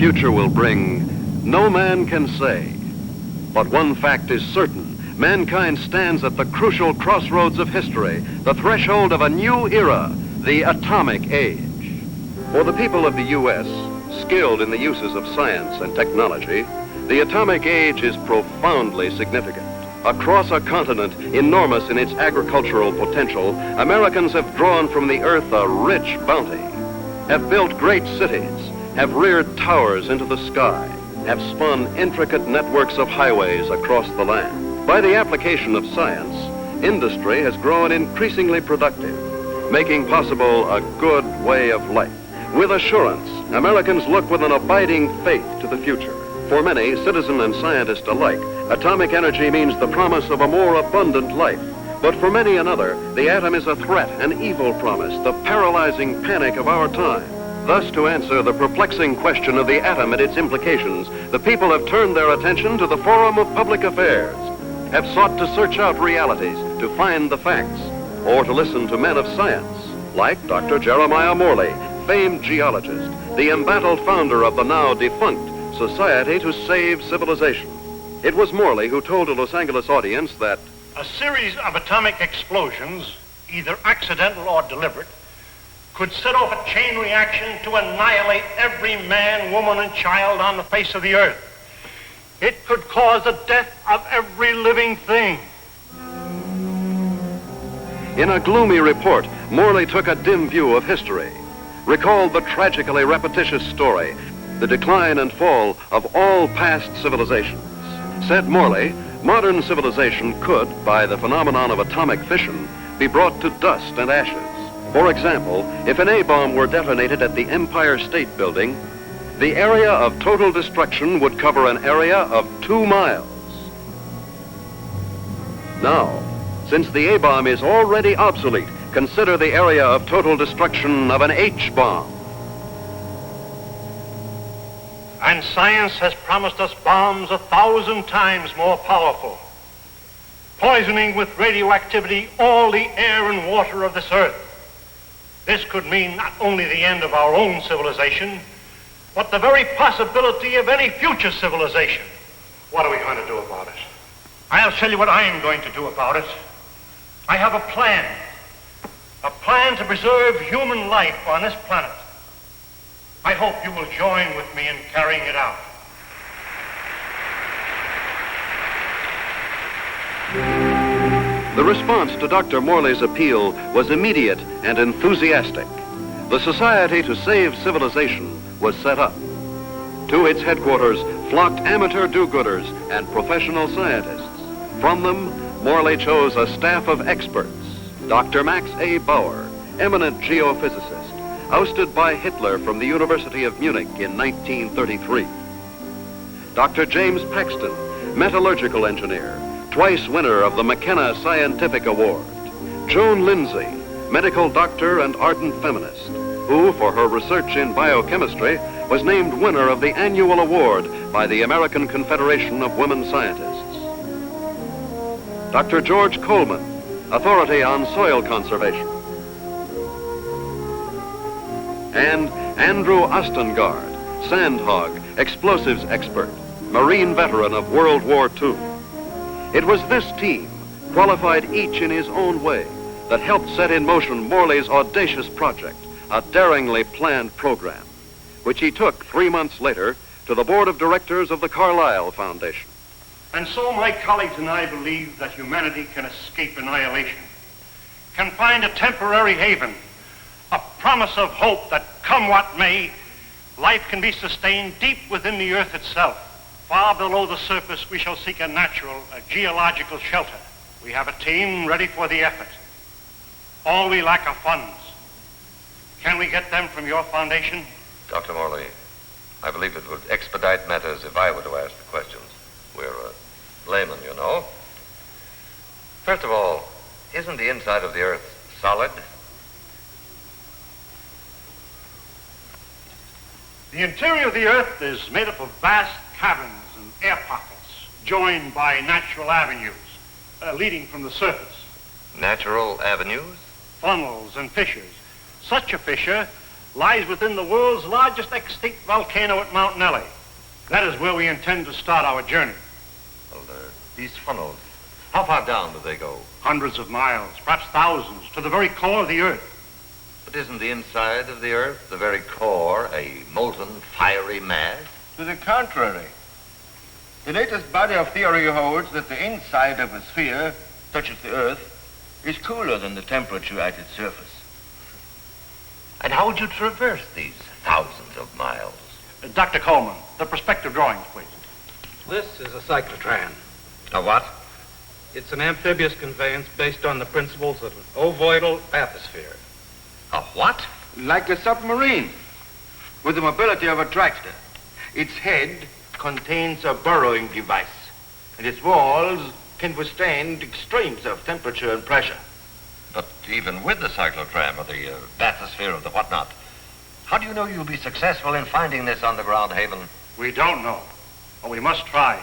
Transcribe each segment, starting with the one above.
future will bring, no man can say. But one fact is certain. Mankind stands at the crucial crossroads of history, the threshold of a new era, the atomic age. For the people of the U.S., skilled in the uses of science and technology, the atomic age is profoundly significant. Across a continent enormous in its agricultural potential, Americans have drawn from the earth a rich bounty, have built great cities, have reared towers into the sky, have spun intricate networks of highways across the land. By the application of science, industry has grown increasingly productive, making possible a good way of life. With assurance, Americans look with an abiding faith to the future. For many, citizen and scientist alike, atomic energy means the promise of a more abundant life. But for many another, the atom is a threat, an evil promise, the paralyzing panic of our time. Thus, to answer the perplexing question of the atom and its implications, the people have turned their attention to the forum of public affairs, have sought to search out realities, to find the facts, or to listen to men of science, like Dr. Jeremiah Morley, famed geologist, the embattled founder of the now defunct Society to Save Civilization. It was Morley who told a Los Angeles audience that a series of atomic explosions, either accidental or deliberate, could set off a chain reaction to annihilate every man, woman, and child on the face of the earth. It could cause the death of every living thing. In a gloomy report, Morley took a dim view of history, recalled the tragically repetitious story, the decline and fall of all past civilizations. Said Morley, modern civilization could, by the phenomenon of atomic fission, be brought to dust and ashes. For example, if an A-bomb were detonated at the Empire State Building, the area of total destruction would cover an area of 2 miles. Now, since the A-bomb is already obsolete, consider the area of total destruction of an H-bomb. And science has promised us bombs 1,000 times more powerful, poisoning with radioactivity all the air and water of this earth. This could mean not only the end of our own civilization, but the very possibility of any future civilization. What are we going to do about it? I'll tell you what I am going to do about it. I have a plan to preserve human life on this planet. I hope you will join with me in carrying it out. The response to Dr. Morley's appeal was immediate and enthusiastic. The Society to Save Civilization was set up. To its headquarters flocked amateur do-gooders and professional scientists. From them, Morley chose a staff of experts. Dr. Max A. Bauer, eminent geophysicist, ousted by Hitler from the University of Munich in 1933. Dr. James Paxton, metallurgical engineer, twice winner of the McKenna Scientific Award. Joan Lindsay, medical doctor and ardent feminist, who, for her research in biochemistry, was named winner of the annual award by the American Confederation of Women Scientists. Dr. George Coleman, authority on soil conservation. And Andrew Ostengard, sandhog, explosives expert, Marine veteran of World War II. It was this team, qualified each in his own way, that helped set in motion Morley's audacious project, a daringly planned program, which he took 3 months later to the board of directors of the Carlyle Foundation. And so my colleagues and I believe that humanity can escape annihilation, can find a temporary haven, a promise of hope that, come what may, life can be sustained deep within the earth itself. Far below the surface, we shall seek a natural, a geological shelter. We have a team ready for the effort. All we lack are funds. Can we get them from your foundation? Dr. Morley, I believe it would expedite matters if I were to ask the questions. We're laymen, you know. First of all, isn't the inside of the earth solid? The interior of the earth is made up of vast caverns and air pockets, joined by natural avenues leading from the surface. Natural avenues? Funnels and fissures. Such a fissure lies within the world's largest extinct volcano at Mount Nelly. That is where we intend to start our journey. Well, these funnels, how far down do they go? Hundreds of miles, perhaps thousands, to the very core of the Earth. But isn't the inside of the Earth, the very core, a molten, fiery mass? To the contrary. The latest body of theory holds that the inside of a sphere, such as the Earth, is cooler than the temperature at its surface. And how would you traverse these thousands of miles? Dr. Coleman, the perspective drawings, please. This is a cyclotram. A what? It's an amphibious conveyance based on the principles of an ovoidal bathysphere. A what? Like a submarine, with the mobility of a tractor. Its head contains a burrowing device, and its walls can withstand extremes of temperature and pressure. But even with the cyclotram or the bathysphere or the whatnot, how do you know you'll be successful in finding this underground haven? We don't know, but we must try.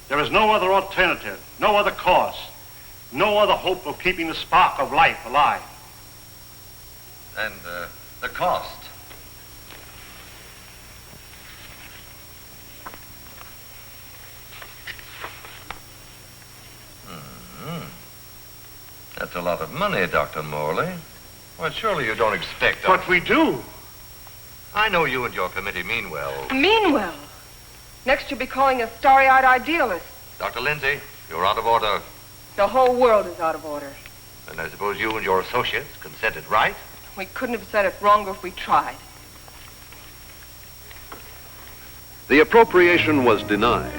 There is no other alternative, no other course, no other hope of keeping the spark of life alive. And the cost? That's a lot of money, Dr. Morley. Well, surely you don't expect... But we do. I know you and your committee mean well. Mean well? Next you'll be calling us starry-eyed idealists. Dr. Lindsay, you're out of order. The whole world is out of order. And I suppose you and your associates consented, right? We couldn't have said it wronger if we tried. The appropriation was denied.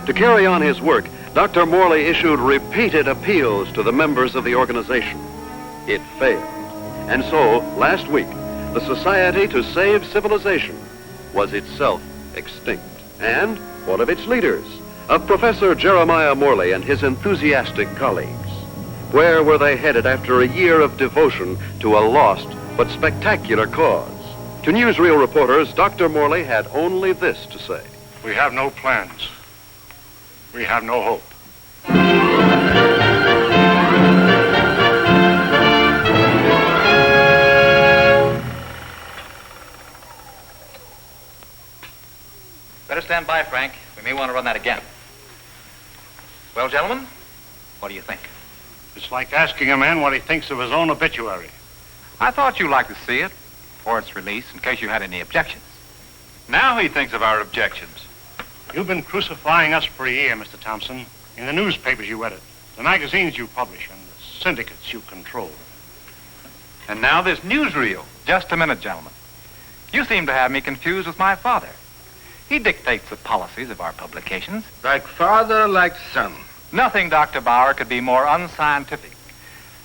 To carry on his work, Dr. Morley issued repeated appeals to the members of the organization. It failed. And so, last week, the Society to Save Civilization was itself extinct. And one of its leaders, of Professor Jeremiah Morley and his enthusiastic colleagues. Where were they headed after a year of devotion to a lost but spectacular cause? To newsreel reporters, Dr. Morley had only this to say. We have no plans. We have no hope. Better stand by, Frank. We may want to run that again. Well, gentlemen, what do you think? It's like asking a man what he thinks of his own obituary. I thought you'd like to see it before its release in case you had any objections. Now he thinks of our objections. You've been crucifying us for a year, Mr. Thompson, in the newspapers you edit, the magazines you publish, and the syndicates you control. And now this newsreel. Just a minute, gentlemen. You seem to have me confused with my father. He dictates the policies of our publications. Like father, like son. Nothing, Dr. Bauer, could be more unscientific.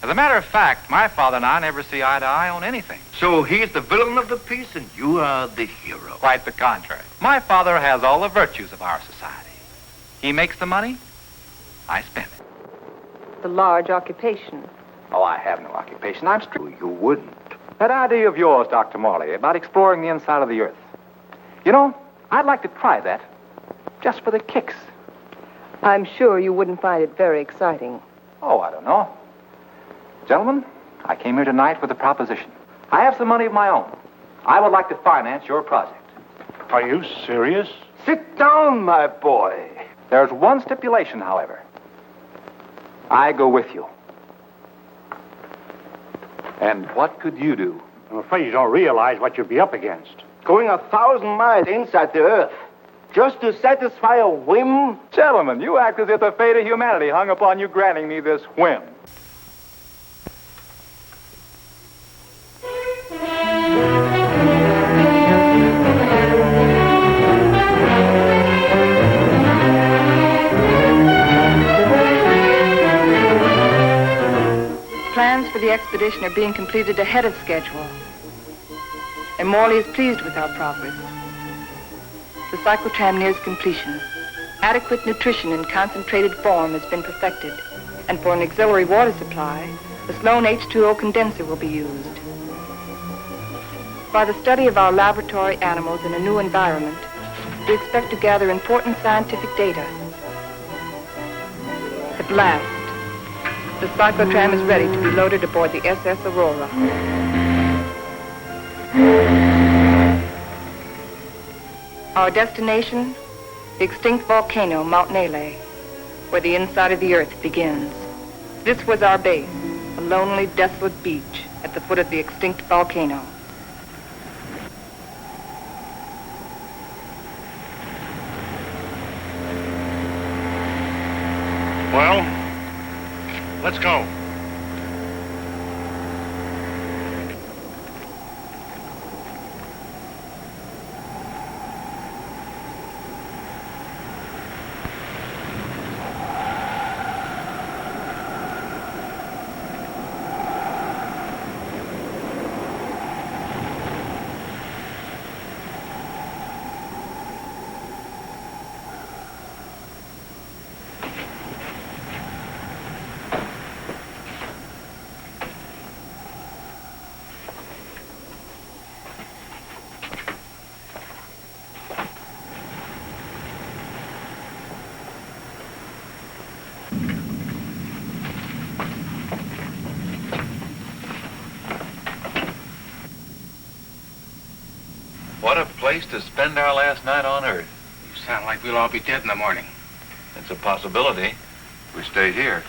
As a matter of fact, my father and I never see eye to eye on anything. So he's the villain of the piece and you are the hero. Quite the contrary. My father has all the virtues of our society. He makes the money, I spend it. The large occupation. Oh, I have no occupation. I'm strict. You wouldn't. That idea of yours, Dr. Morley, about exploring the inside of the Earth. You know, I'd like to try that, just for the kicks. I'm sure you wouldn't find it very exciting. Oh, I don't know. Gentlemen, I came here tonight with a proposition. I have some money of my own. I would like to finance your project. Are you serious? Sit down, my boy. There's one stipulation, however. I go with you. And what could you do? I'm afraid you don't realize what you'd be up against. Going 1,000 miles inside the Earth just to satisfy a whim? Gentlemen, you act as if the fate of humanity hung upon you granting me this whim. Plans for the expedition are being completed ahead of schedule. And Morley is pleased with our progress. The cyclotram nears completion. Adequate nutrition in concentrated form has been perfected. And for an auxiliary water supply, the Sloan H2O condenser will be used. By the study of our laboratory animals in a new environment, we expect to gather important scientific data. At last, the cyclotram is ready to be loaded aboard the SS Aurora. Our destination, the extinct volcano, Mount Nele, where the inside of the earth begins. This was our base, a lonely, desolate beach at the foot of the extinct volcano. Well, let's go. What a place to spend our last night on Earth. You sound like we'll all be dead in the morning. It's a possibility if we stay here.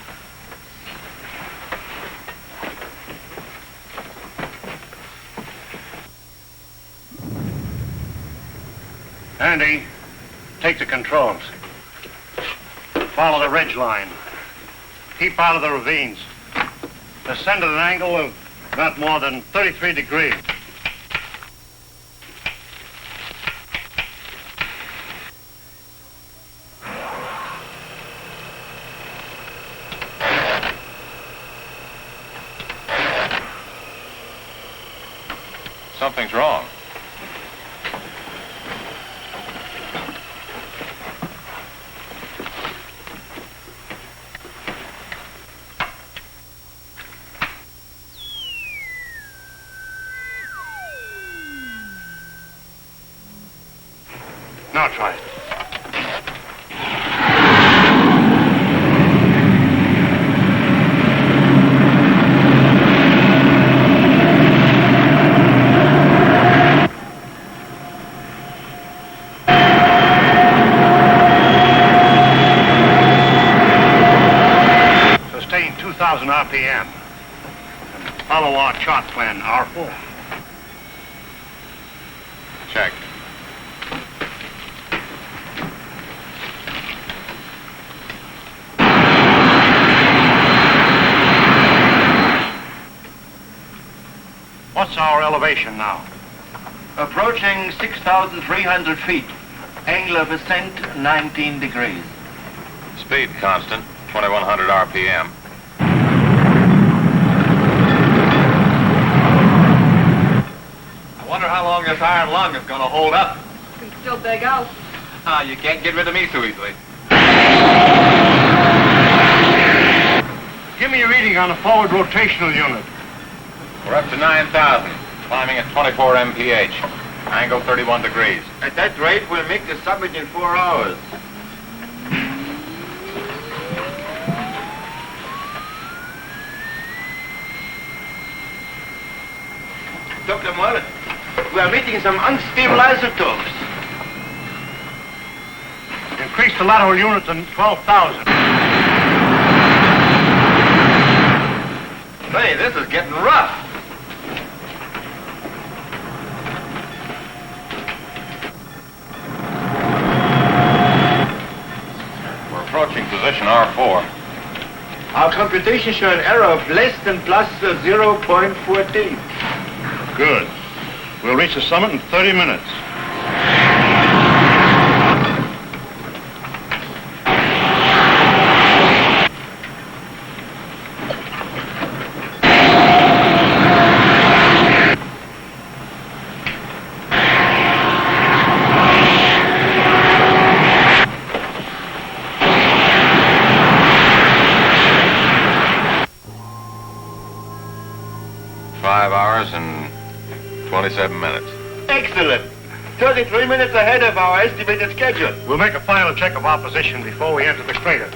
Andy, take the controls. Follow the ridge line. Keep out of the ravines. Descend at an angle of not more than 33 degrees. Something's wrong. Now try it. Sustain 2,000 RPM. And follow our chart plan, R4. Check. What's our elevation now? Approaching 6,300 feet. Angle of ascent, 19 degrees. Speed constant, 2,100 RPM. I wonder how long this iron lung is going to hold up. You can still beg out. You can't get rid of me so easily. Give me a reading on the forward rotational unit. We're up to 9,000, climbing at 24 mph. Angle 31 degrees. At that rate, we'll make the summit in 4 hours. Dr. Mullen, we are meeting some unstable isotopes. Increase the lateral unit to 12,000. Hey, this is getting rough. We're approaching position R4. Our computations show an error of less than plus 0.14. Good. We'll reach the summit in 30 minutes. And 27 minutes. Excellent. 33 minutes ahead of our estimated schedule. We'll make a final check of our position before we enter the crater.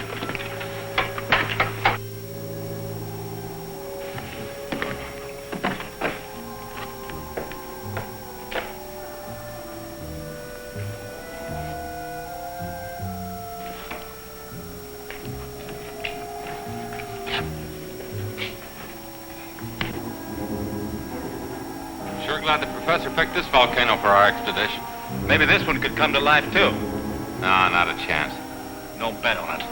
glad the professor picked this volcano for our expedition. Maybe this one could come to life, too. No, not a chance. No bet on it.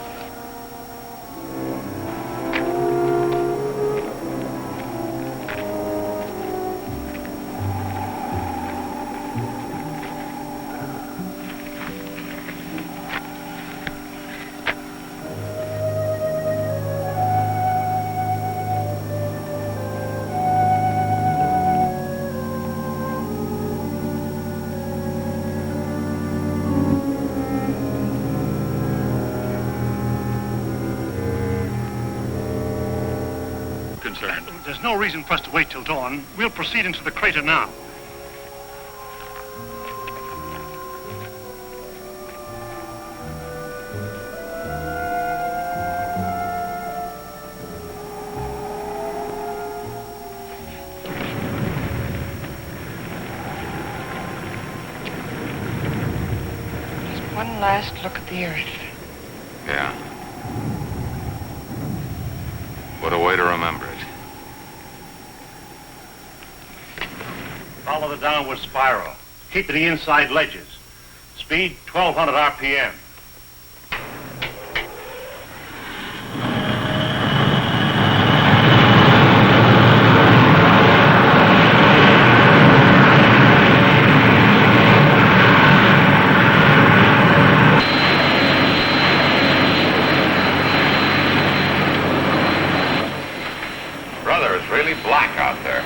There's no reason for us to wait till dawn. We'll proceed into the crater now. Just one last look at the earth. Yeah. What a way to remember it. Follow the downward spiral. Keep to the inside ledges. Speed 1,200 RPM. Brother, it's really black out there.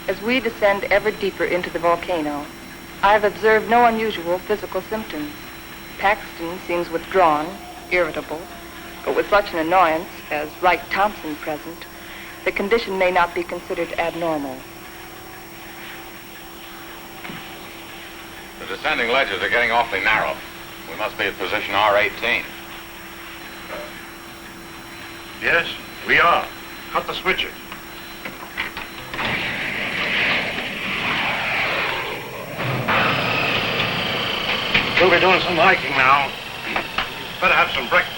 As we descend ever deeper into the volcano, I have observed no unusual physical symptoms. Paxton seems withdrawn, irritable, but with such an annoyance as Wright Thompson present, the condition may not be considered abnormal. The descending ledges are getting awfully narrow. We must be at position R18. Yes, we are. Cut the switches. We'll be doing some hiking now. Better have some breakfast.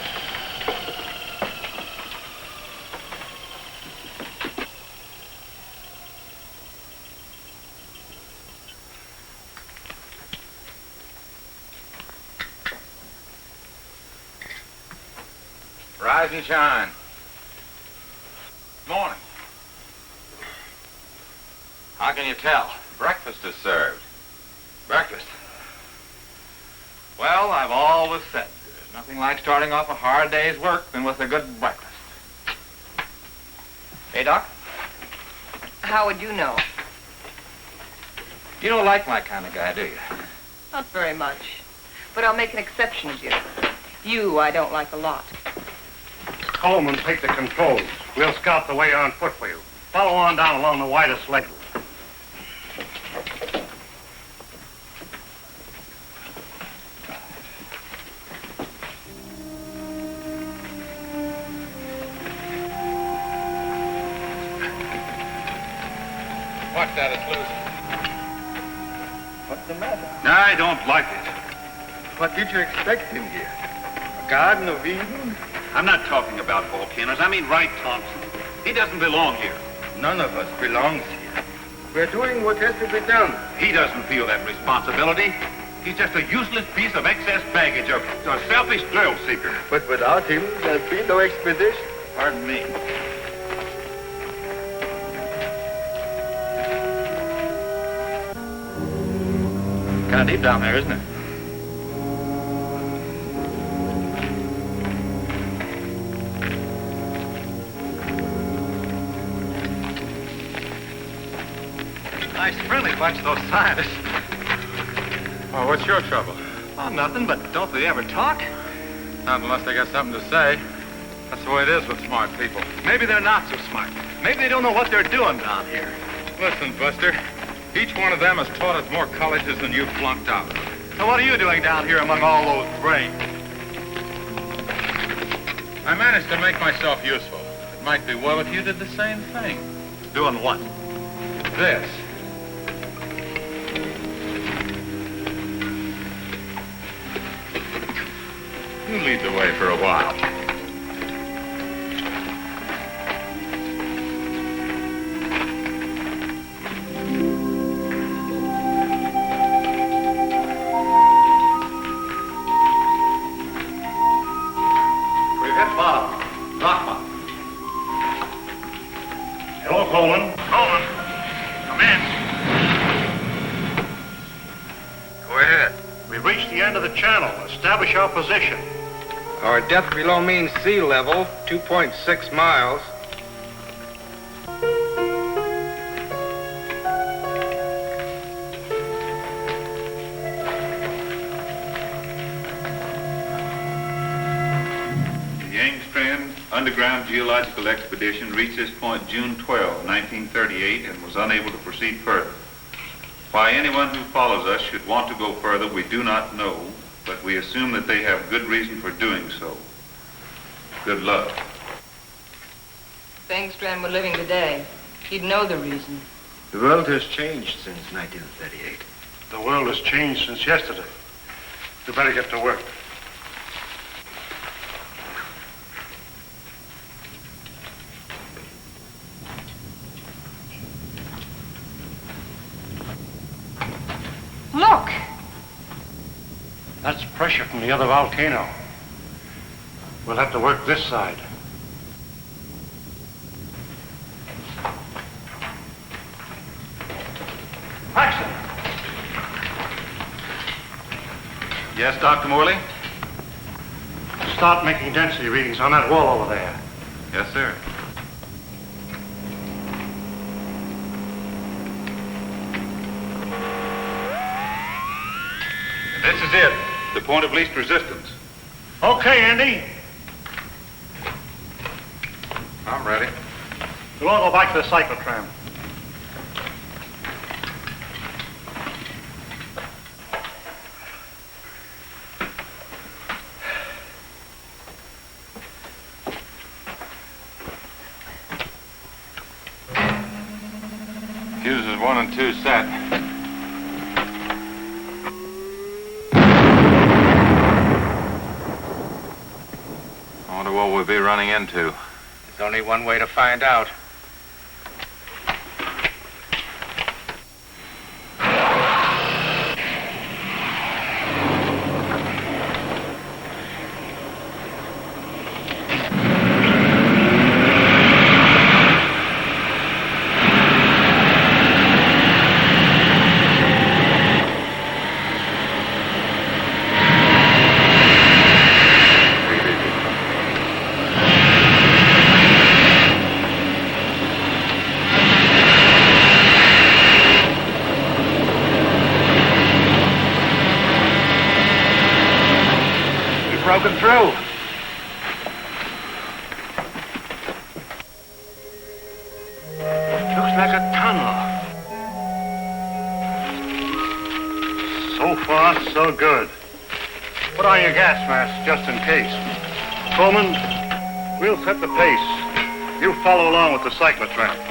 Rise and shine. Morning. How can you tell? Breakfast is served. Breakfast. Well, I've always said there's nothing like starting off a hard day's work than with a good breakfast. Hey, Doc? How would you know? You don't like my kind of guy, do you? Not very much. But I'll make an exception of you. You I don't like a lot. Coleman, take the controls. We'll scout the way on foot for you. Follow on down along the widest ledge. Watch that, it's loose. What's the matter? I don't like it. What did you expect him here? A Garden of Eden? I'm not talking about volcanoes. I mean Wright Thompson. He doesn't belong here. None of us belongs here. We're doing what has to be done. He doesn't feel that responsibility. He's just a useless piece of excess baggage, a selfish thrill seeker. But without him, there'd be no expedition. Pardon me. Kind of deep down there, isn't it? Nice friendly bunch, those scientists. Oh, what's your trouble? Oh, nothing, but don't they ever talk? Not unless they got something to say. That's the way it is with smart people. Maybe they're not so smart. Maybe they don't know what they're doing down here. Listen, Buster. Each one of them has taught us more colleges than you've flunked out. So what are you doing down here among all those brains? I managed to make myself useful. It might be well if you did the same thing. Doing what? This. You lead the way for a while. We've hit bottom. Rock bottom. Hello, Coleman. Coleman. Come in. Go ahead. We've reached the end of the channel. Establish our position. Our depth below mean sea level, 2.6 miles. The Engstrand Underground Geological Expedition reached this point June 12, 1938, and was unable to proceed further. Why anyone who follows us should want to go further, we do not know, but we assume that they have good reason for doing so. Good luck. If Engstrand were living today, he'd know the reason. The world has changed since 1938. The world has changed since yesterday. We better get to work. Look! That's pressure from the other volcano. We'll have to work this side. Paxton! Yes, Dr. Morley? Start making density readings on that wall over there. Yes, sir. This is it. The point of least resistance. Okay, Andy. I'm ready. We'll all go back to the cyclotram. Fuses 1 and 2 set. I wonder what we'll be running into. There's only one way to find out. Broken through. Looks like a tunnel. So far, so good. Put on your gas mask just in case. Coleman, we'll set the pace. You follow along with the cyclotram.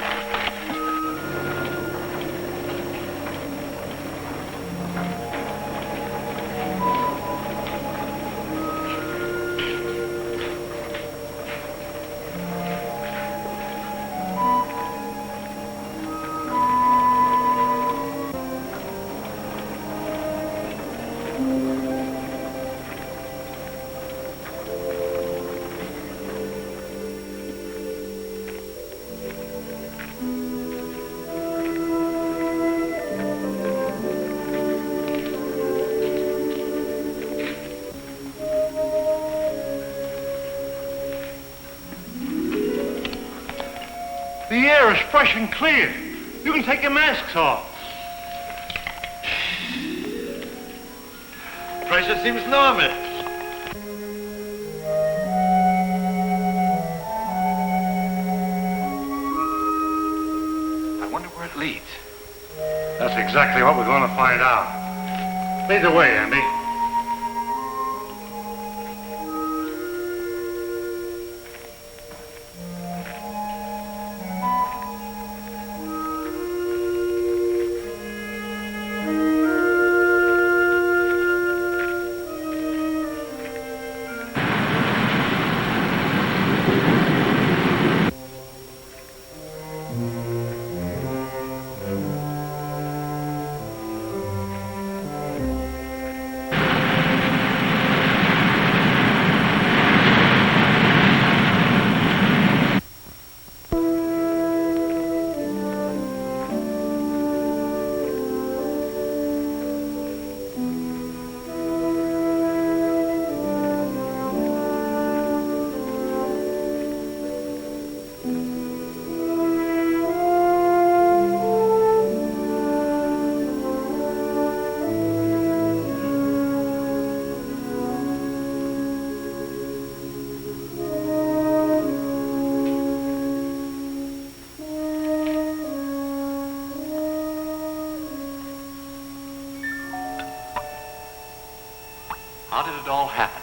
The air is fresh and clear. You can take your masks off. Pressure seems normal. I wonder where it leads. That's exactly what we're going to find out. Lead the way, Andy. How did it all happen?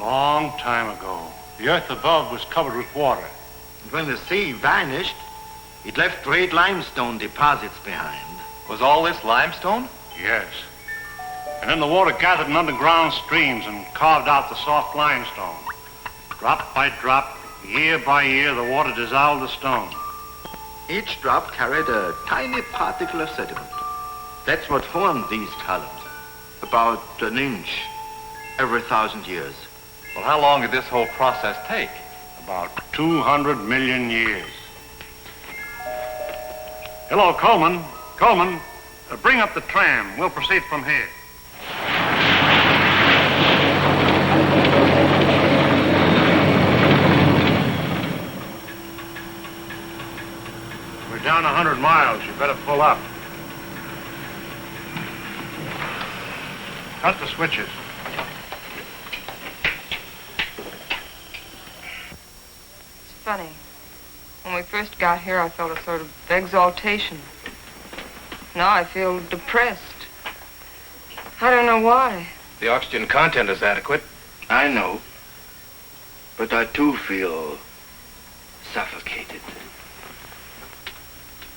Long time ago, the earth above was covered with water. And when the sea vanished, it left great limestone deposits behind. Was all this limestone? Yes. And then the water gathered in underground streams and carved out the soft limestone. Drop by drop, year by year, the water dissolved the stone. Each drop carried a tiny particle of sediment. That's what formed these columns, about an inch every 1,000 years. Well, how long did this whole process take? About 200 million years. Hello, Coleman. Coleman, bring up the tram. We'll proceed from here. We're down 100 miles. You better pull up. Cut the switches. It's funny. When we first got here, I felt a sort of exaltation. Now I feel depressed. I don't know why. The oxygen content is adequate. I know. But I too feel suffocated.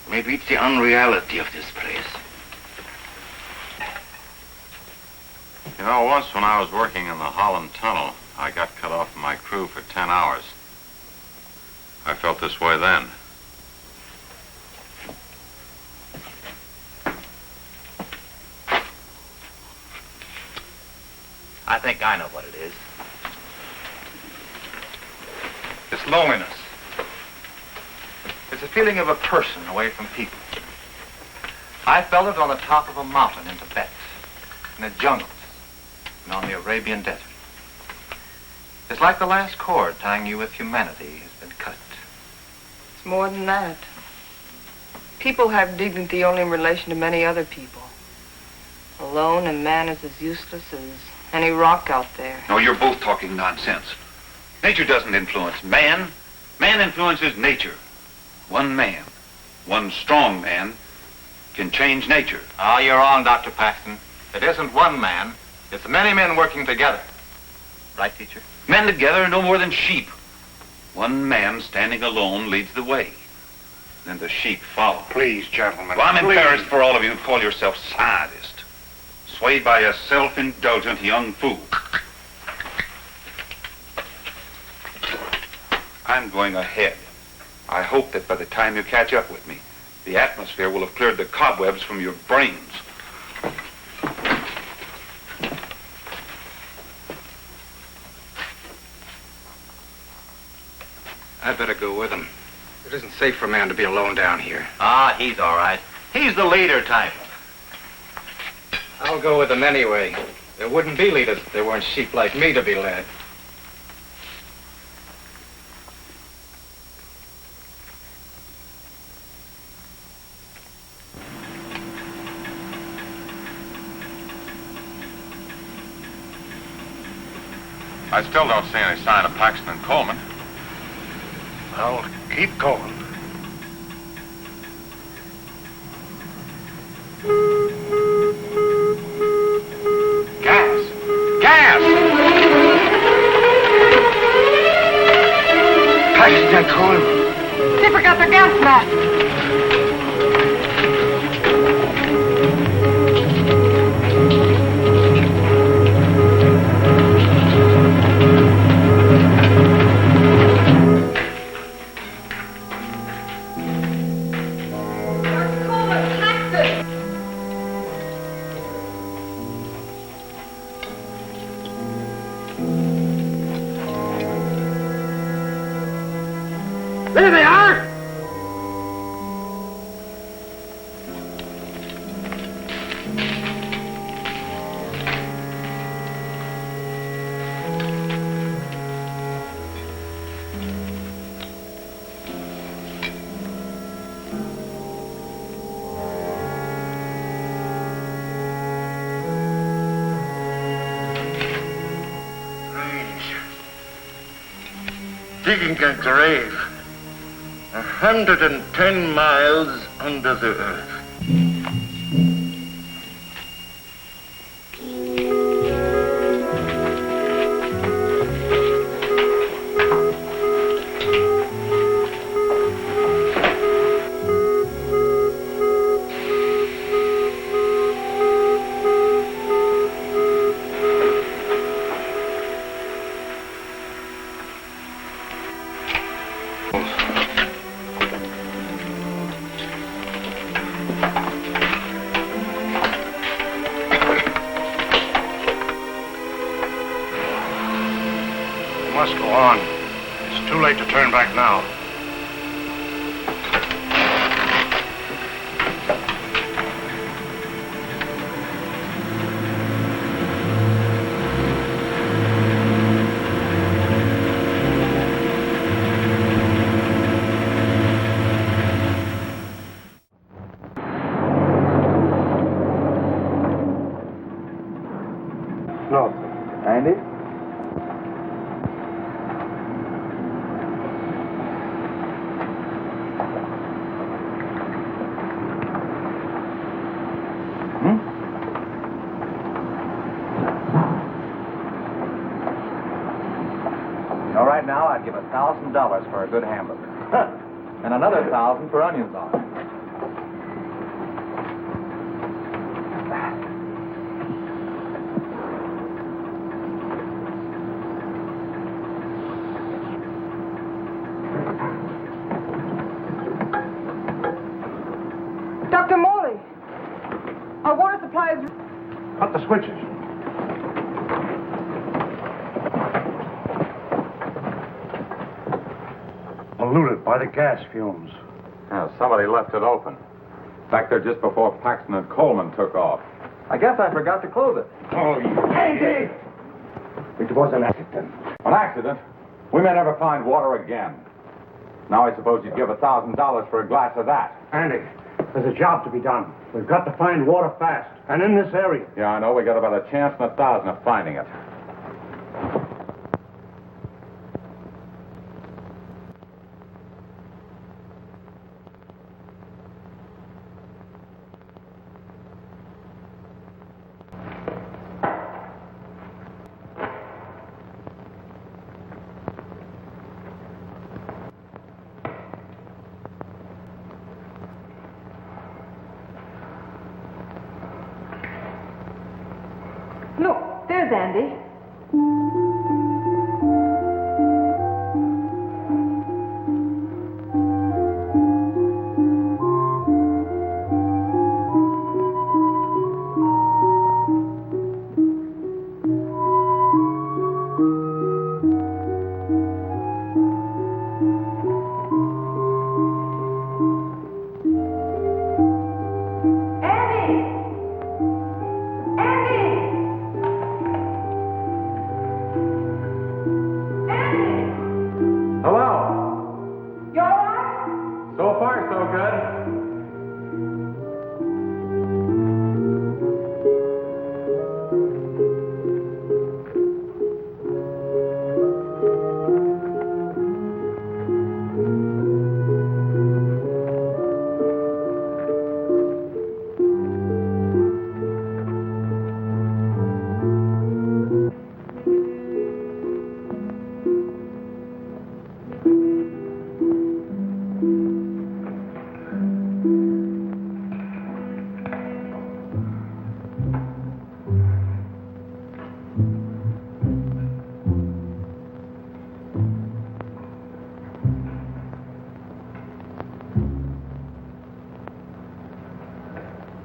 Maybe it's the unreality of this place. You know, once when I was working in the Holland Tunnel, I got cut off from my crew for 10 hours. I felt this way then. I think I know what it is. It's loneliness. It's a feeling of a person away from people. I felt it on the top of a mountain in Tibet, in the jungles, and on the Arabian desert. It's like the last cord tying you with humanity has been cut. It's more than that. People have dignity only in relation to many other people. Alone, a man is as useless as any rock out there. No, you're both talking nonsense. Nature doesn't influence man. Man influences nature. One man, one strong man, can change nature. Ah, you're wrong, Dr. Paxton. It isn't one man. It's many men working together. Right, teacher? Men together are no more than sheep. One man standing alone leads the way. Then the sheep follow. Please, gentlemen. Well, I'm please. embarrassed for all of you who call yourself scientists. Swayed by a self-indulgent young fool. I'm going ahead. I hope that by the time you catch up with me, the atmosphere will have cleared the cobwebs from your brains. I'd better go with him. It isn't safe for a man to be alone down here. Ah, he's all right. He's the leader type. I'll go with them anyway. There wouldn't be leaders if there weren't sheep like me to be led. I still don't see any sign of Paxton and Coleman. Well, keep going. Gas! Gas! Paxton and Coleman. They forgot their gas mask. There they are! Digging a grave 110 miles under the earth. on. It's too late to turn back now. Andy? You know, right now I'd give $1,000 for a good hamburger. And another 1,000 for onions on it. Dr. Morley, our water supply is... Cut the switches. Polluted by the gas fumes. Yeah, somebody left it open. Back there just before Paxton and Coleman took off. I guess I forgot to close it. Oh, Andy! It was an accident. An accident? We may never find water again. Now I suppose you'd give $1,000 for a glass of that. Andy, there's a job to be done. We've got to find water fast, and in this area. Yeah, I know. We got about a chance in 1,000 of finding it. Look, there's Andy.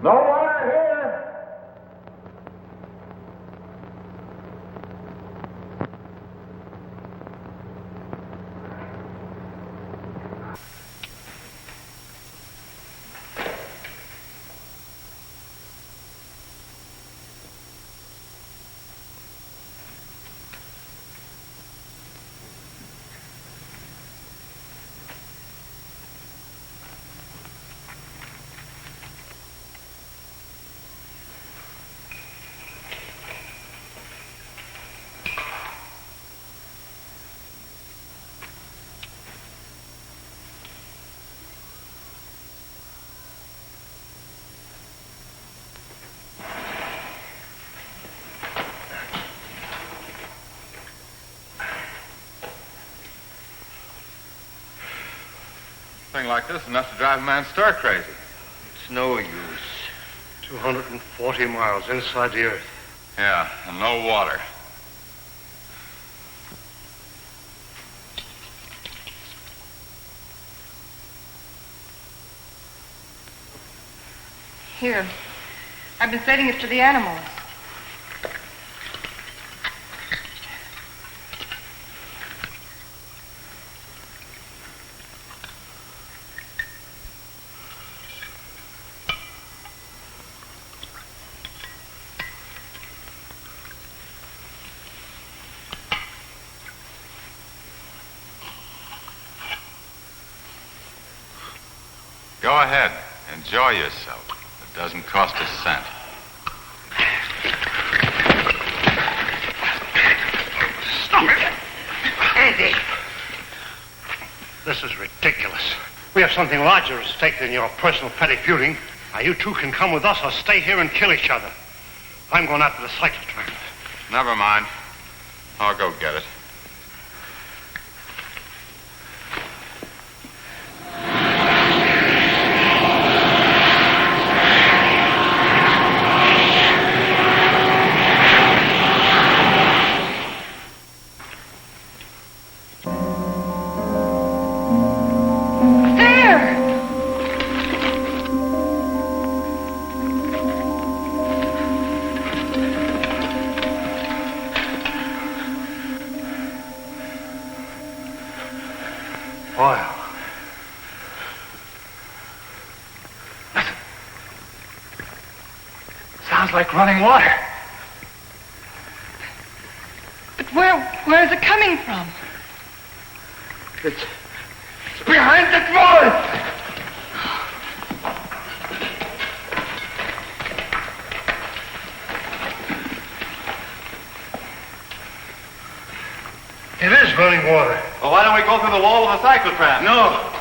No water here! Thing like this enough to drive a man stir crazy. It's no use. 240 miles inside the earth. Yeah, and no water. Here. I've been setting it to the animals. Go ahead. Enjoy yourself. It doesn't cost a cent. Stop it! Andy! This is ridiculous. We have something larger at stake than your personal petty feuding. Now, you two can come with us or stay here and kill each other. I'm going after the cyclotron. Never mind. I'll go get it. Oil. Listen. Sounds like running water. But where is it coming from? It's behind that wall! It is running water. Well, why don't we go through the wall with a cyclotron? No.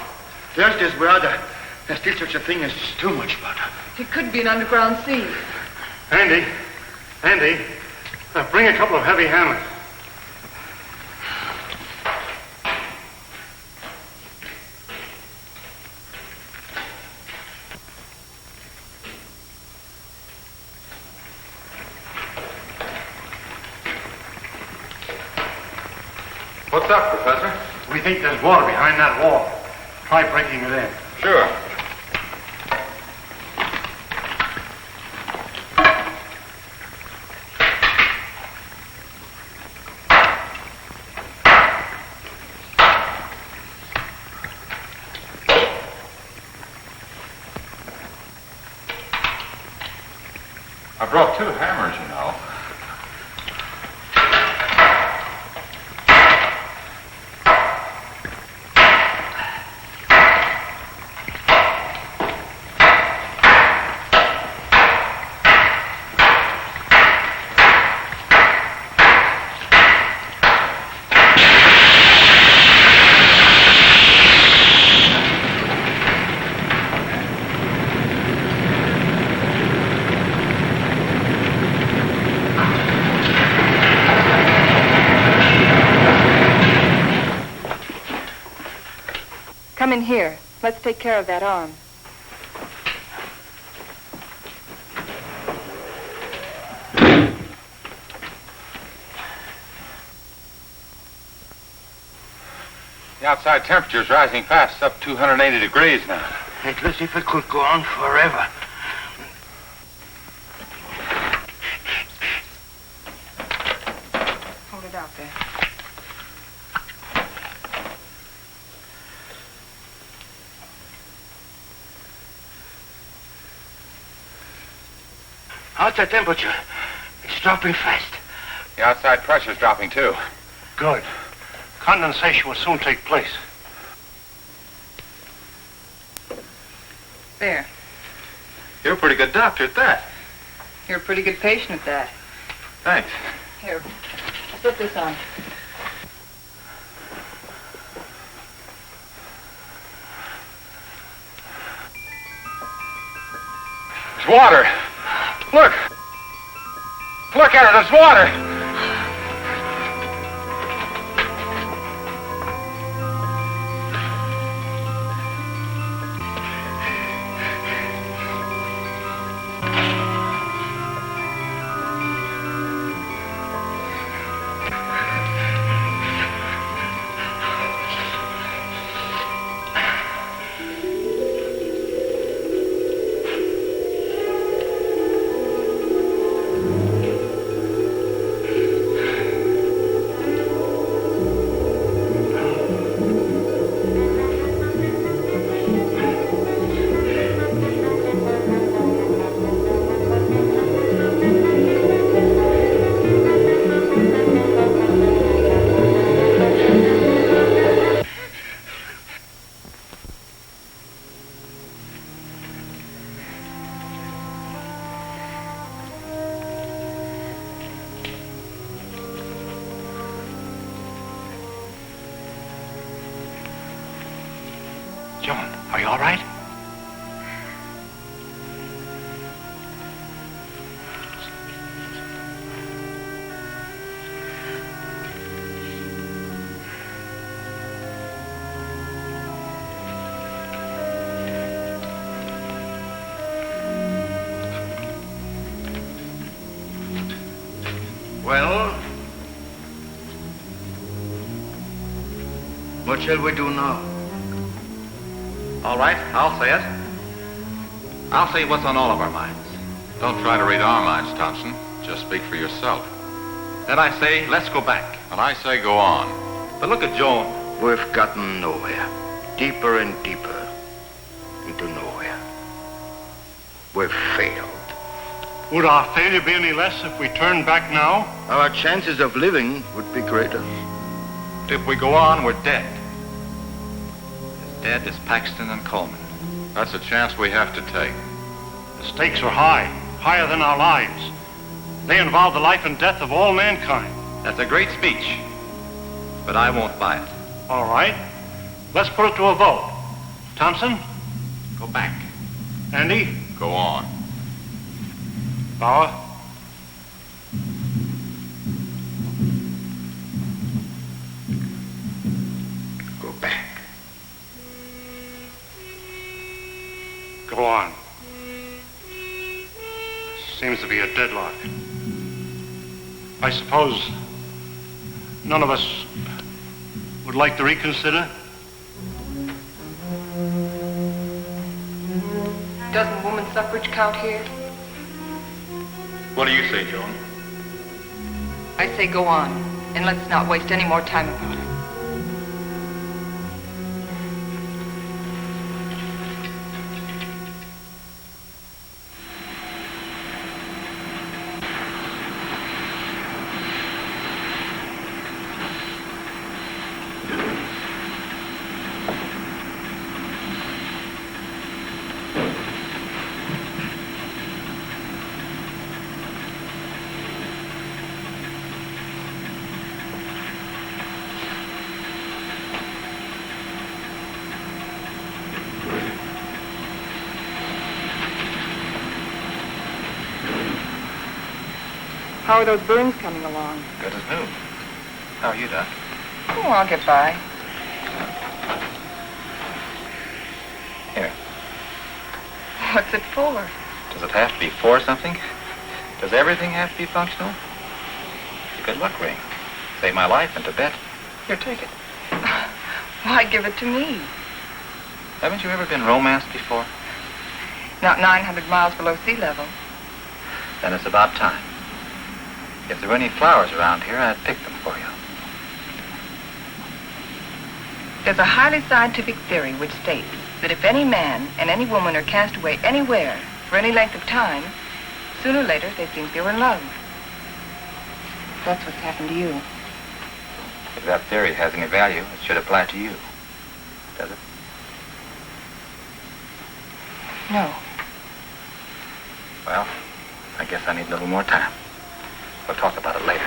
There's this brother. There's still such a thing as too much butter. It could be an underground sea. Andy, bring a couple of heavy hammers. What's up, Professor? We think there's water behind that wall. Try breaking it in. Sure. I brought 2 hammers, you know. Come in here. Let's take care of that arm. The outside temperature is rising fast. It's up 280 degrees now. It looks as if it could go on forever. Hold it out there. Outside temperature. It's dropping fast. The outside pressure is dropping, too. Good. Condensation will soon take place. There. You're a pretty good doctor at that. You're a pretty good patient at that. Thanks. Here, slip this on. It's water. Look. Look at it. It's water. Joan, are you all right? Well, what shall we do now? All right, I'll say it. I'll say what's on all of our minds. Don't try to read our minds, Thompson. Just speak for yourself. Then I say, let's go back. And I say go on. But look at Joan. We've gotten nowhere. Deeper and deeper into nowhere. We've failed. Would our failure be any less if we turned back now? Our chances of living would be greater. If we go on, we're dead. As dead as Paxton and Coleman. That's a chance we have to take. The stakes are high, higher than our lives. They involve the life and death of all mankind. That's a great speech, but I won't buy it. All right. Let's put it to a vote. Thompson? Go back. Andy? Go on. Bauer? Go back. Go on. Seems to be a deadlock. I suppose none of us would like to reconsider? Doesn't woman suffrage count here? What do you say, Joan? I say go on, and let's not waste any more time about it. How are those burns coming along? Good as new. How are you, Doc? Oh, I'll get by. Here. What's it for? Does it have to be for something? Does everything have to be functional? It's a good luck ring. Saved my life in Tibet. Here, take it. Why give it to me? Haven't you ever been romanced before? Not 900 miles below sea level. Then it's about time. If there were any flowers around here, I'd pick them for you. There's a highly scientific theory which states that if any man and any woman are cast away anywhere for any length of time, sooner or later they think they were in love. That's what's happened to you. If that theory has any value, it should apply to you. Does it? No. Well, I guess I need a little more time. We'll talk about it later.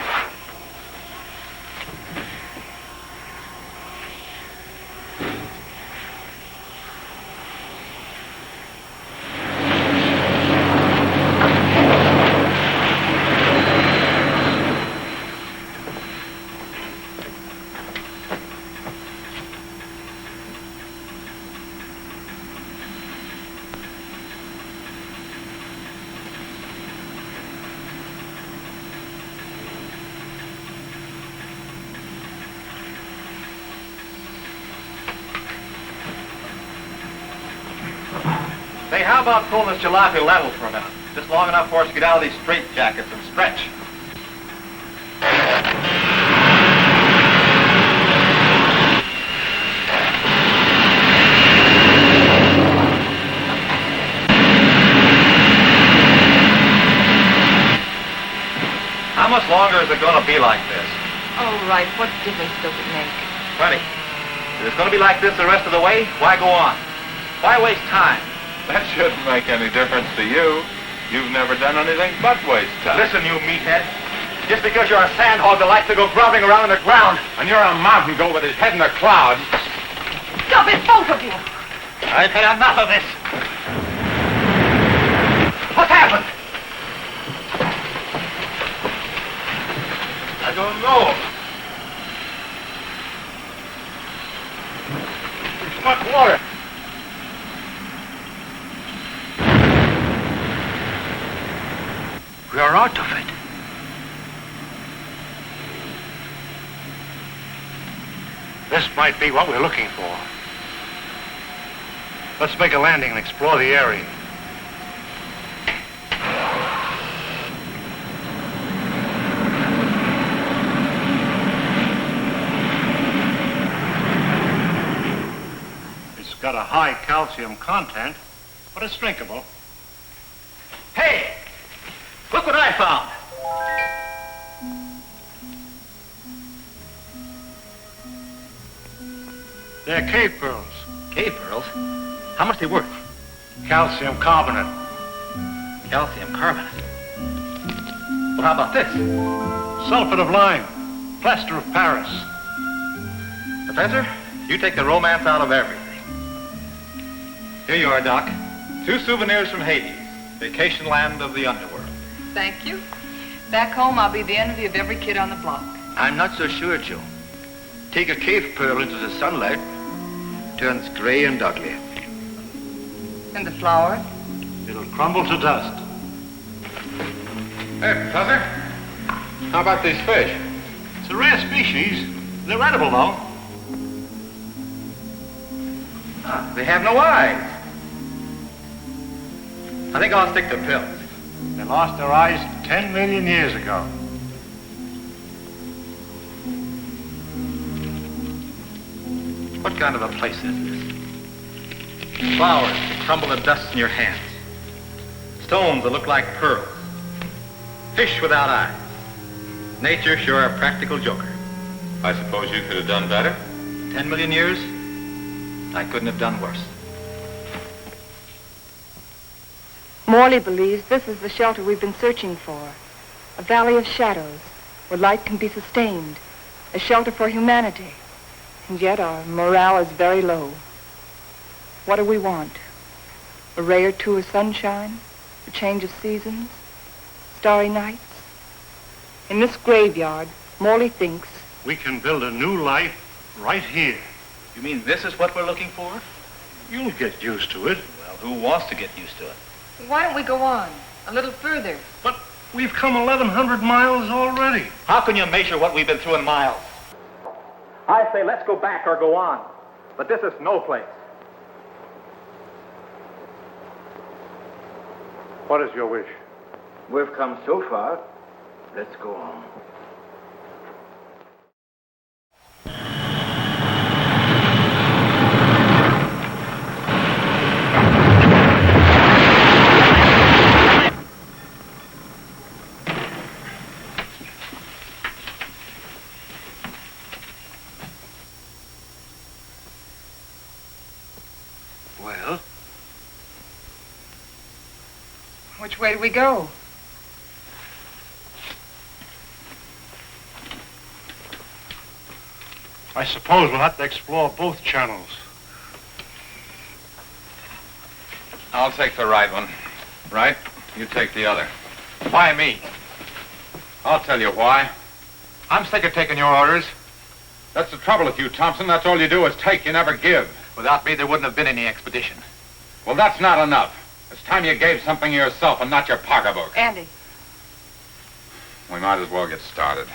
Say, how about pulling this jalopy level for a minute? Just long enough for us to get out of these straitjackets and stretch. How much longer is it going to be like this? Oh, right. What difference does it make? Plenty. If it's going to be like this the rest of the way, why go on? Why waste time? That shouldn't make any difference to you. You've never done anything but waste time. Listen, you meathead. Just because you're a sand hog that likes to go groveling around in the ground. And you're a mountain goat with his head in the clouds. Stop it, both of you! I've had enough of this. What's happened? I don't know. Too much water. We are out of it. This might be what we're looking for. Let's make a landing and explore the area. It's got a high calcium content, but it's drinkable. Hey! Look what I found. They're cave pearls. Cave pearls? How much are they worth? Calcium carbonate. Calcium carbonate. Well, how about this? Sulfate of lime. Plaster of Paris. Professor, you take the romance out of everything. Here you are, Doc. 2 souvenirs from Hades, vacation land of the underworld. Thank you. Back home, I'll be the envy of every kid on the block. I'm not so sure, Joe. Take a cave pearl into the sunlight, turns gray and ugly. And the flower? It'll crumble to dust. Hey, Professor, how about these fish? It's a rare species. They're edible, though. They have no eyes. I think I'll stick to pills. They lost their eyes 10 million years ago. What kind of a place is this? Flowers that crumble to dust in your hands. Stones that look like pearls. Fish without eyes. Nature sure a practical joker. I suppose you could have done better? 10 million years, I couldn't have done worse. Morley believes this is the shelter we've been searching for. A valley of shadows where light can be sustained. A shelter for humanity. And yet our morale is very low. What do we want? A ray or two of sunshine? A change of seasons? Starry nights? In this graveyard, Morley thinks we can build a new life right here. You mean this is what we're looking for? You'll get used to it. Well, who wants to get used to it? Why don't we go on? A little further. But we've come 1,100 miles already. How can you measure what we've been through in miles? I say let's go back or go on. But this is no place. What is your wish? We've come so far, let's go on. Well? Which way do we go? I suppose we'll have to explore both channels. I'll take the right one. Right? You take the other. Why me? I'll tell you why. I'm sick of taking your orders. That's the trouble with you, Thompson. That's all you do is take, you never give. Without me, there wouldn't have been any expedition. Well, that's not enough. It's time you gave something yourself and not your pocketbook. Andy. We might as well get started.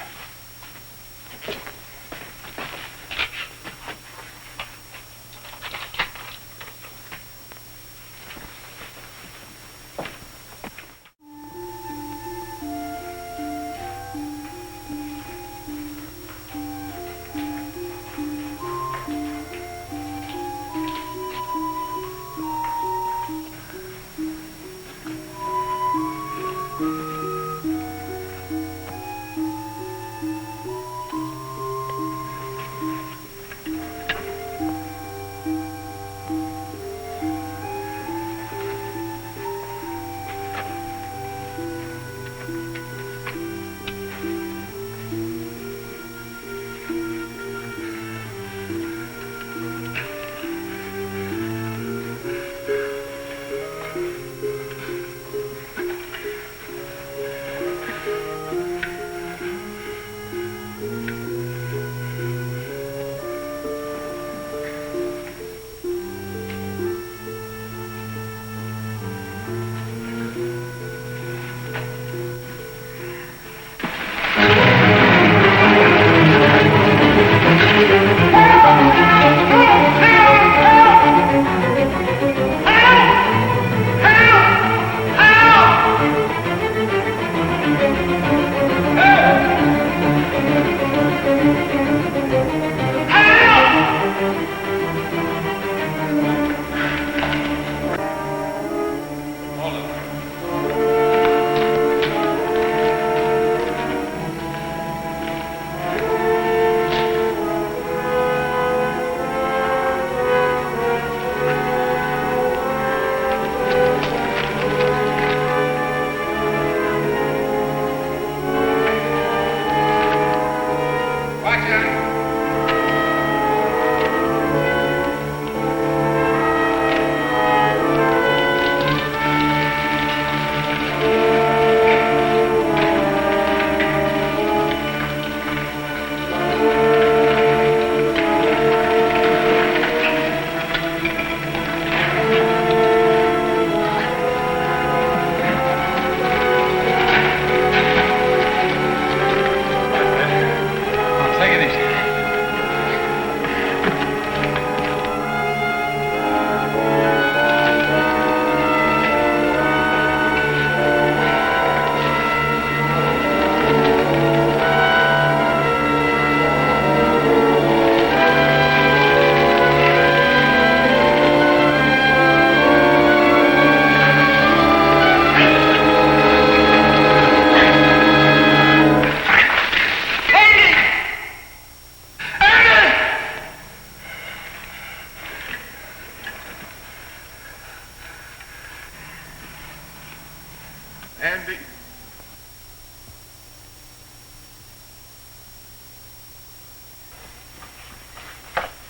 Andy.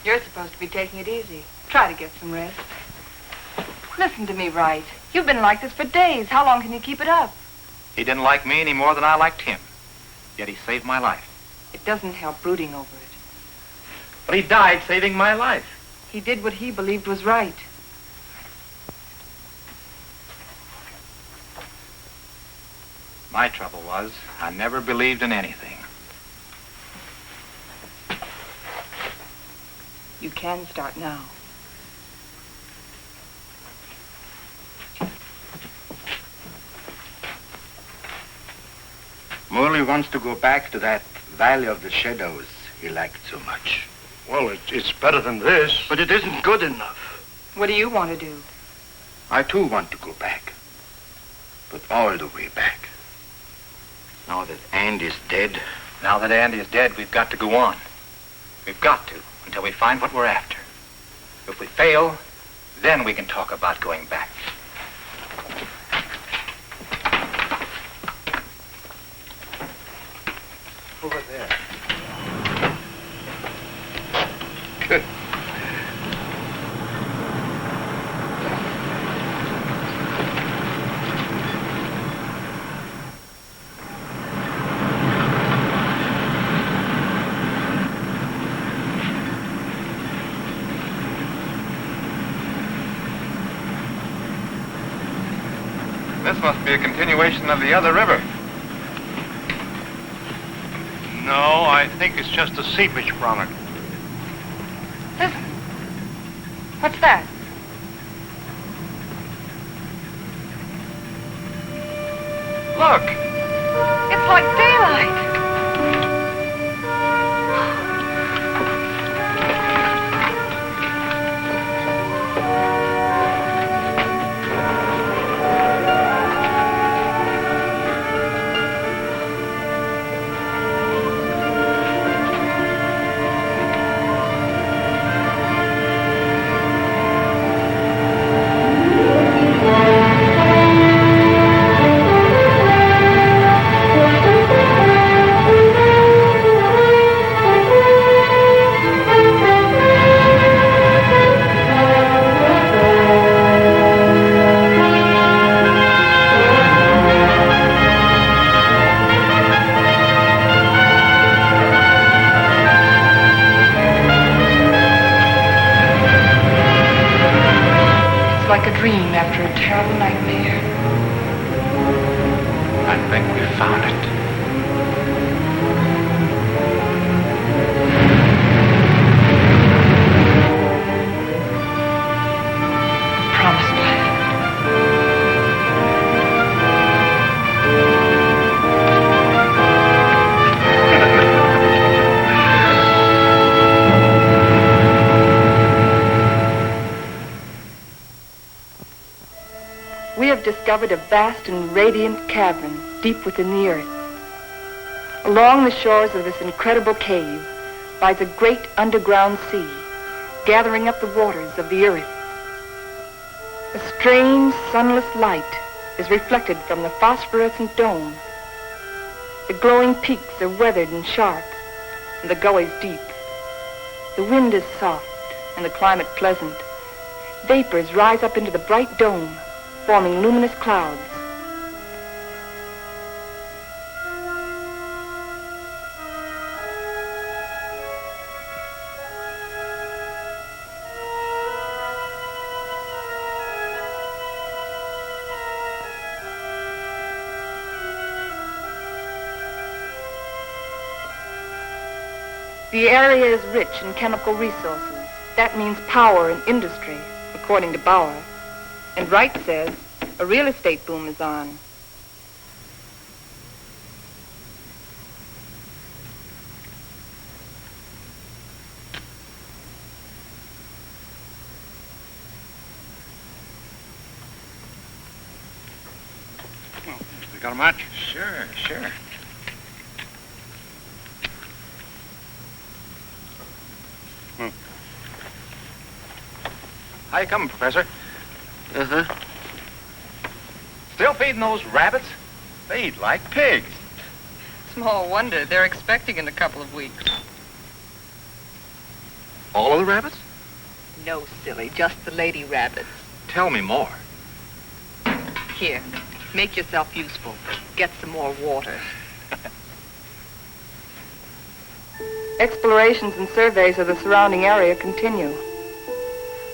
You're supposed to be taking it easy. Try to get some rest. Listen to me, Wright. You've been like this for days. How long can you keep it up? He didn't like me any more than I liked him. Yet he saved my life. It doesn't help brooding over it. But he died saving my life. He did what he believed was right. My trouble was, I never believed in anything. You can start now. Morley wants to go back to that Valley of the Shadows he liked so much. Well, it's better than this. But it isn't good enough. What do you want to do? I too want to go back. But all the way back. Now that Andy's dead. Now that Andy is dead, we've got to go on. We've got to, until we find what we're after. If we fail, then we can talk about going back. Over there. Good. This must be a continuation of the other river. No, I think it's just a seepage from it. Listen. What's that? Look! It's like daylight. Like a dream after a terrible nightmare. I think we found it. Promised land. We have discovered a vast and radiant cavern deep within the earth. Along the shores of this incredible cave lies a great underground sea, gathering up the waters of the earth. A strange, sunless light is reflected from the phosphorescent dome. The glowing peaks are weathered and sharp, and the gullies deep. The wind is soft, and the climate pleasant. Vapors rise up into the bright dome, forming luminous clouds. The area is rich in chemical resources. That means power and industry, according to Bauer. And Wright says a real estate boom is on. You got a match? Sure. How you coming, Professor? Uh-huh. Still feeding those rabbits? Feed like pigs. Small wonder. They're expecting in a couple of weeks. All of the rabbits? No, silly. Just the lady rabbits. Tell me more. Here. Make yourself useful. Get some more water. Explorations and surveys of the surrounding area continue.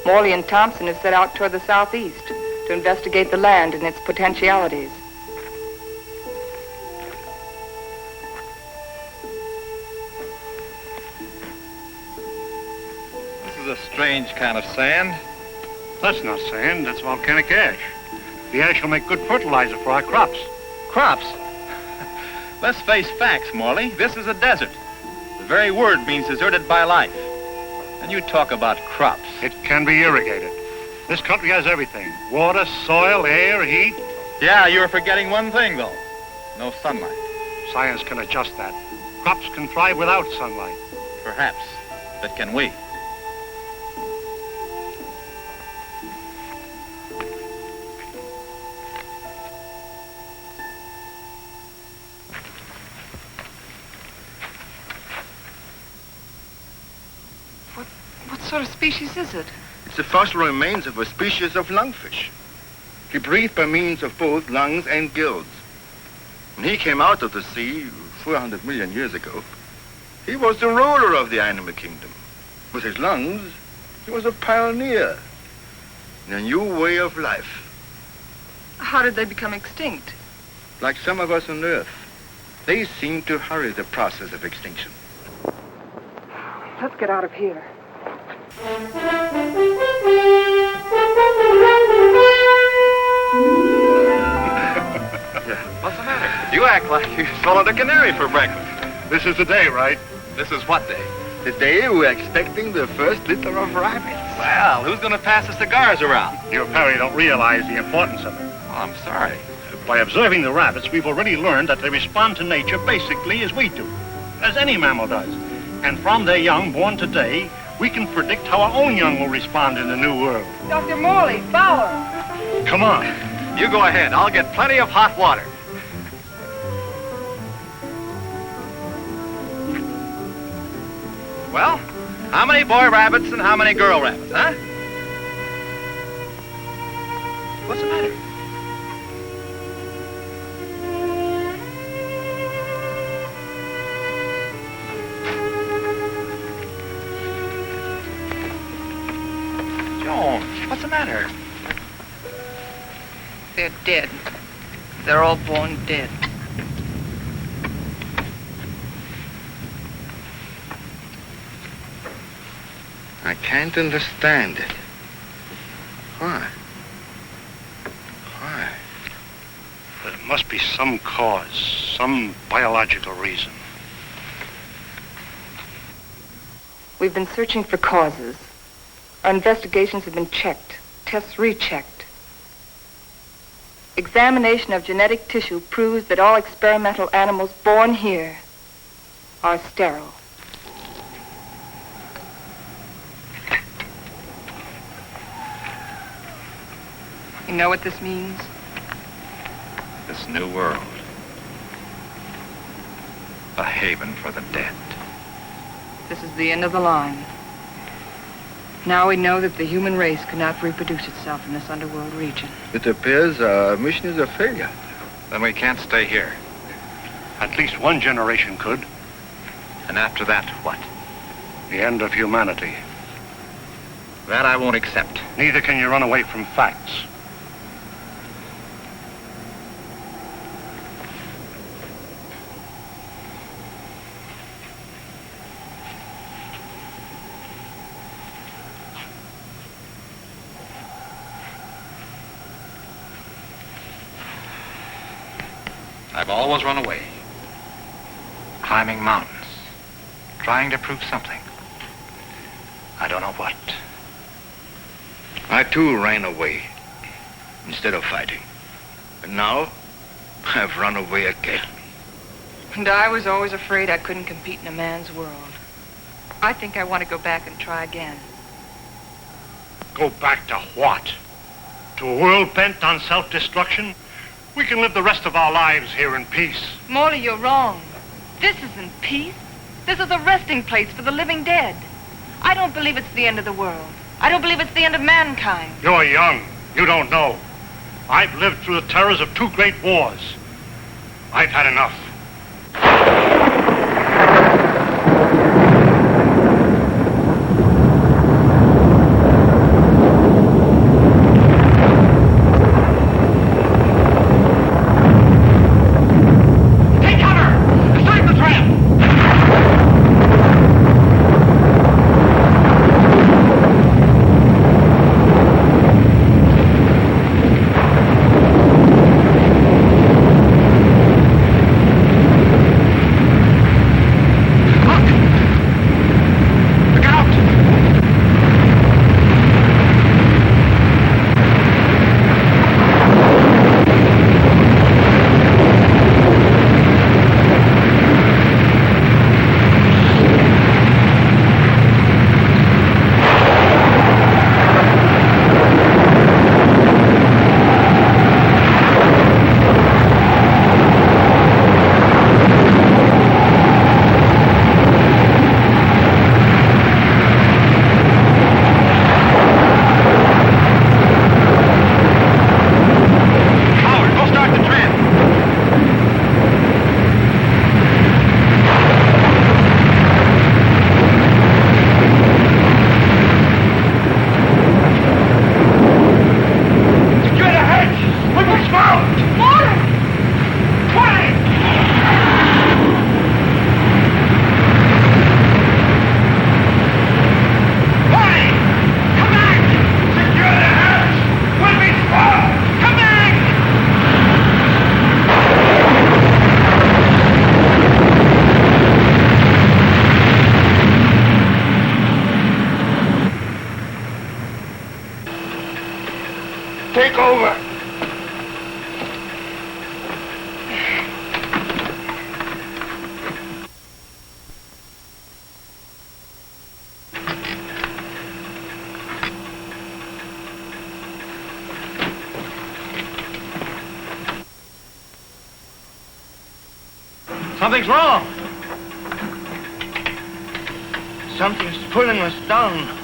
Morley and Thompson have set out toward the southeast to investigate the land and its potentialities. This is a strange kind of sand. That's not sand, that's volcanic ash. The ash will make good fertilizer for our crops. Crops? Let's face facts, Morley. This is a desert. The very word means deserted by life. And you talk about crops. It can be irrigated. This country has everything. Water, soil, air, heat. Yeah, you're forgetting one thing, though. No sunlight. Science can adjust that. Crops can thrive without sunlight. Perhaps. But can we? What sort of species is it? It's the fossil remains of a species of lungfish. He breathed by means of both lungs and gills. When he came out of the sea 400 million years ago, he was the ruler of the animal kingdom. With his lungs, he was a pioneer in a new way of life. How did they become extinct? Like some of us on Earth, they seem to hurry the process of extinction. Let's get out of here. What's the matter? You act like you swallowed a canary for breakfast. This is the day, right? This is what day? The day we're expecting the first litter of rabbits. Well, who's going to pass the cigars around? You apparently don't realize the importance of it. Oh, I'm sorry. By observing the rabbits, we've already learned that they respond to nature basically as we do, as any mammal does. And from their young born today, we can predict how our own young will respond in the new world. Dr. Morley, Fowler. Come on. You go ahead. I'll get plenty of hot water. Well, how many boy rabbits and how many girl rabbits, huh? What's the matter? Joan, what's the matter? They're dead. They're all born dead. I can't understand it. Why? Why? There must be some cause, some biological reason. We've been searching for causes. Our investigations have been checked, tests rechecked. Examination of genetic tissue proves that all experimental animals born here are sterile. You know what this means? This new world. A haven for the dead. This is the end of the line. Now we know that the human race cannot reproduce itself in this underworld region. It appears our mission is a failure. Then we can't stay here. At least one generation could. And after that, what? The end of humanity. That I won't accept. Neither can you run away from facts. I've always run away. Climbing mountains. Trying to prove something. I don't know what. I too ran away instead of fighting. And now I've run away again. And I was always afraid I couldn't compete in a man's world. I think I want to go back and try again. Go back to what? To a world bent on self-destruction? We can live the rest of our lives here in peace. Morley, you're wrong. This isn't peace. This is a resting place for the living dead. I don't believe it's the end of the world. I don't believe it's the end of mankind. You're young. You don't know. I've lived through the terrors of 2 great wars. I've had enough. Take over. Something's wrong. Something's pulling us down.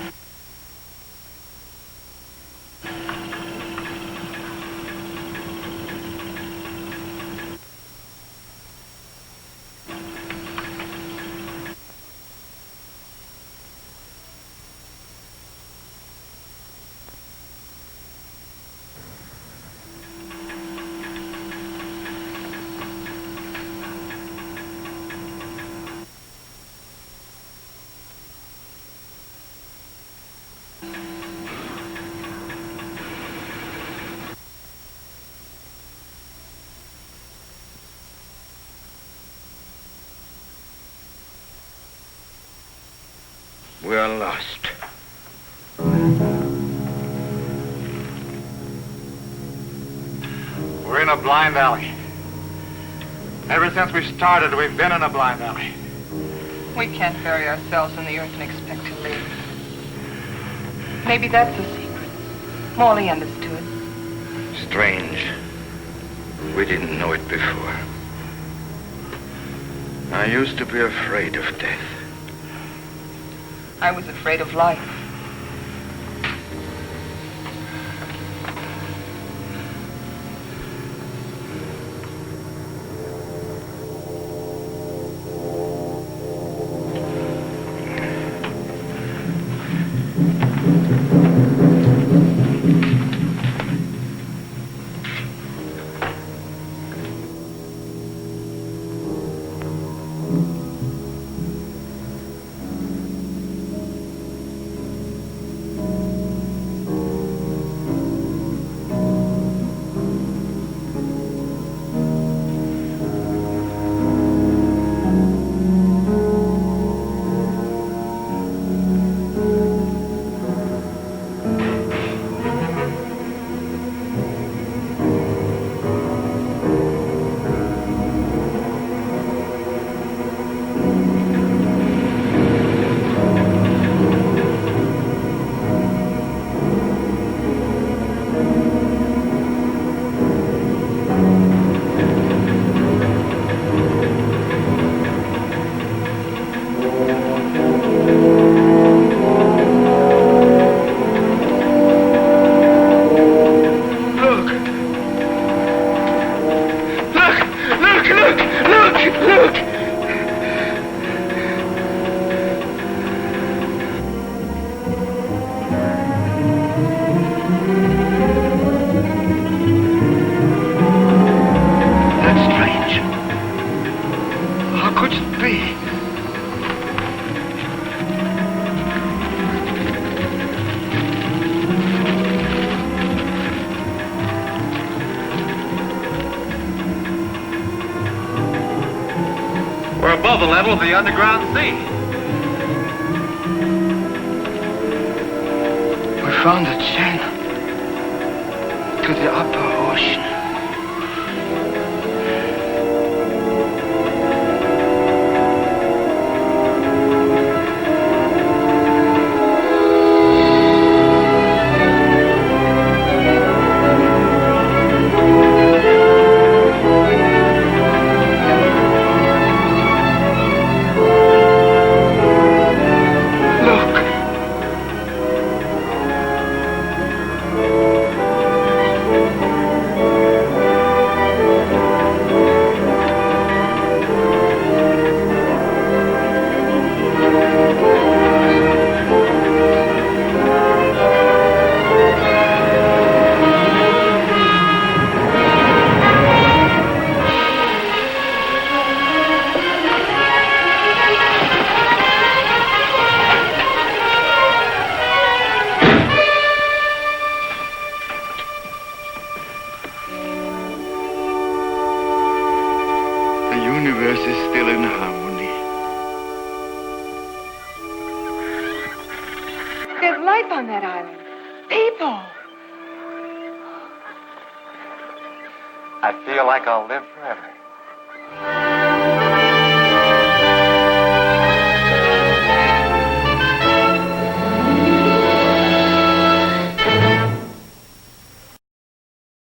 We are lost. We're in a blind alley. Ever since we started, we've been in a blind alley. We can't bury ourselves in the earth and expect to live. Maybe that's the secret. Morley understood. Strange. We didn't know it before. I used to be afraid of death. I was afraid of life. above the level of the underground sea. We found a channel to the upper ocean. There's life on that island. People. I feel like I'll live forever.